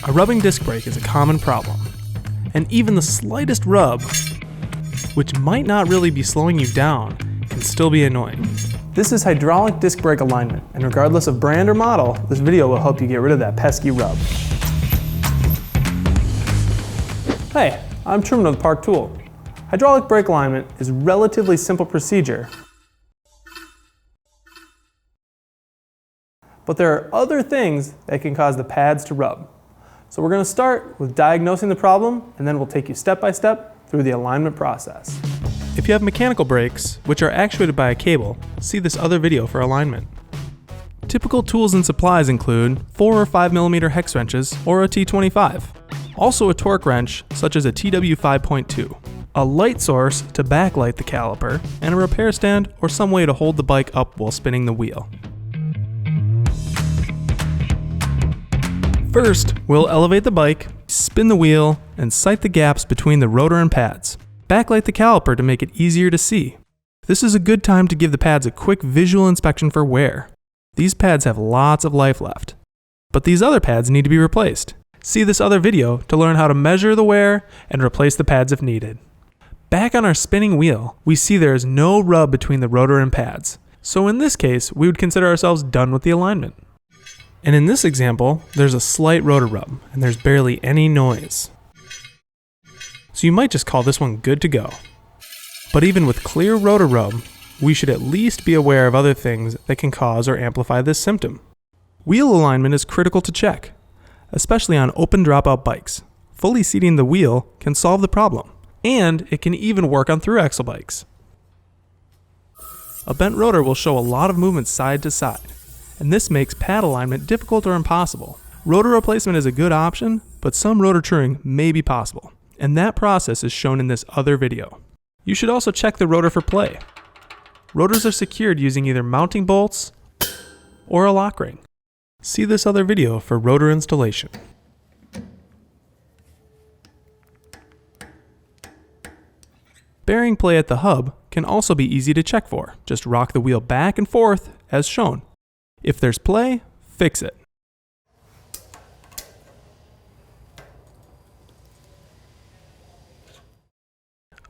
A rubbing disc brake is a common problem, and even the slightest rub, which might not really be slowing you down, can still be annoying. This is hydraulic disc brake alignment, and regardless of brand or model, this video will help you get rid of that pesky rub. Hey, I'm Truman with Park Tool. Hydraulic brake alignment is a relatively simple procedure, but there are other things that can cause the pads to rub. So we're going to start with diagnosing the problem, and then we'll take you step by step through the alignment process. If you have mechanical brakes, which are actuated by a cable, see this other video for alignment. Typical tools and supplies include 4 or 5mm hex wrenches or a T25. Also a torque wrench, such as a TW 5.2. A light source to backlight the caliper, and a repair stand or some way to hold the bike up while spinning the wheel. First, we'll elevate the bike, spin the wheel, and sight the gaps between the rotor and pads. Backlight the caliper to make it easier to see. This is a good time to give the pads a quick visual inspection for wear. These pads have lots of life left, but these other pads need to be replaced. See this other video to learn how to measure the wear and replace the pads if needed. Back on our spinning wheel, we see there is no rub between the rotor and pads. So in this case, we would consider ourselves done with the alignment. And in this example, there's a slight rotor rub, and there's barely any noise. So you might just call this one good to go. But even with clear rotor rub, we should at least be aware of other things that can cause or amplify this symptom. Wheel alignment is critical to check, especially on open dropout bikes. Fully seating the wheel can solve the problem, and it can even work on through-axle bikes. A bent rotor will show a lot of movement side to side, and this makes pad alignment difficult or impossible. Rotor replacement is a good option, but some rotor truing may be possible, and that process is shown in this other video. You should also check the rotor for play. Rotors are secured using either mounting bolts or a lock ring. See this other video for rotor installation. Bearing play at the hub can also be easy to check for. Just rock the wheel back and forth as shown. If there's play, fix it.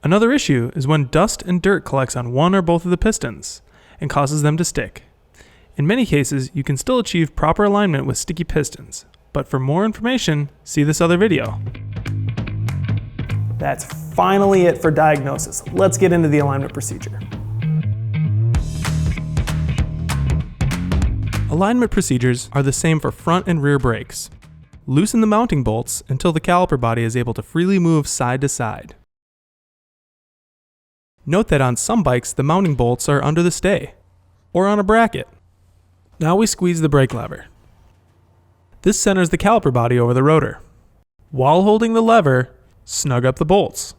Another issue is when dust and dirt collects on one or both of the pistons and causes them to stick. In many cases, you can still achieve proper alignment with sticky pistons, but for more information, see this other video. That's finally it for diagnosis. Let's get into the alignment procedure. Alignment procedures are the same for front and rear brakes. Loosen the mounting bolts until the caliper body is able to freely move side to side. Note that on some bikes the mounting bolts are under the stay, or on a bracket. Now we squeeze the brake lever. This centers the caliper body over the rotor. While holding the lever, snug up the bolts.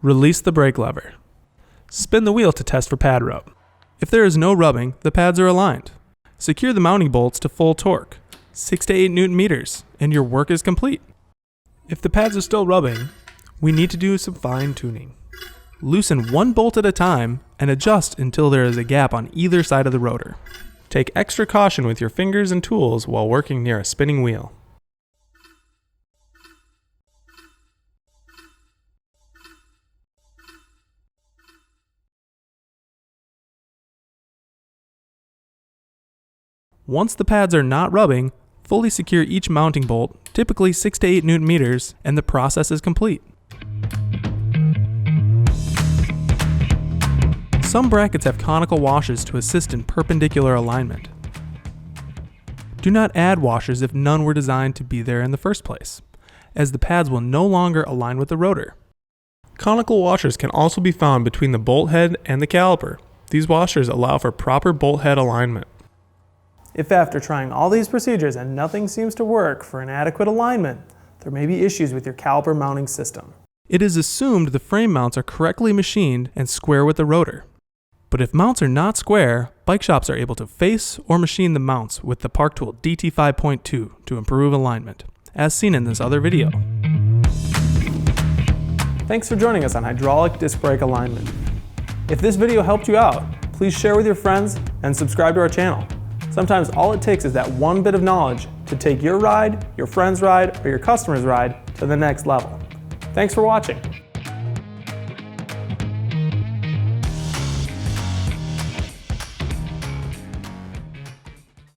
Release the brake lever. Spin the wheel to test for pad rub. If there is no rubbing, the pads are aligned. Secure the mounting bolts to full torque, 6 to 8 Newton meters, and your work is complete. If the pads are still rubbing, we need to do some fine tuning. Loosen one bolt at a time and adjust until there is a gap on either side of the rotor. Take extra caution with your fingers and tools while working near a spinning wheel. Once the pads are not rubbing, fully secure each mounting bolt, typically 6 to 8 Newton meters, and the process is complete. Some brackets have conical washers to assist in perpendicular alignment. Do not add washers if none were designed to be there in the first place, as the pads will no longer align with the rotor. Conical washers can also be found between the bolt head and the caliper. These washers allow for proper bolt head alignment. If after trying all these procedures and nothing seems to work for an adequate alignment, there may be issues with your caliper mounting system. It is assumed the frame mounts are correctly machined and square with the rotor. But if mounts are not square, bike shops are able to face or machine the mounts with the Park Tool DT 5.2 to improve alignment, as seen in this other video. Thanks for joining us on hydraulic disc brake alignment. If this video helped you out, please share with your friends and subscribe to our channel. Sometimes all it takes is that one bit of knowledge to take your ride, your friend's ride, or your customer's ride to the next level. Thanks for watching.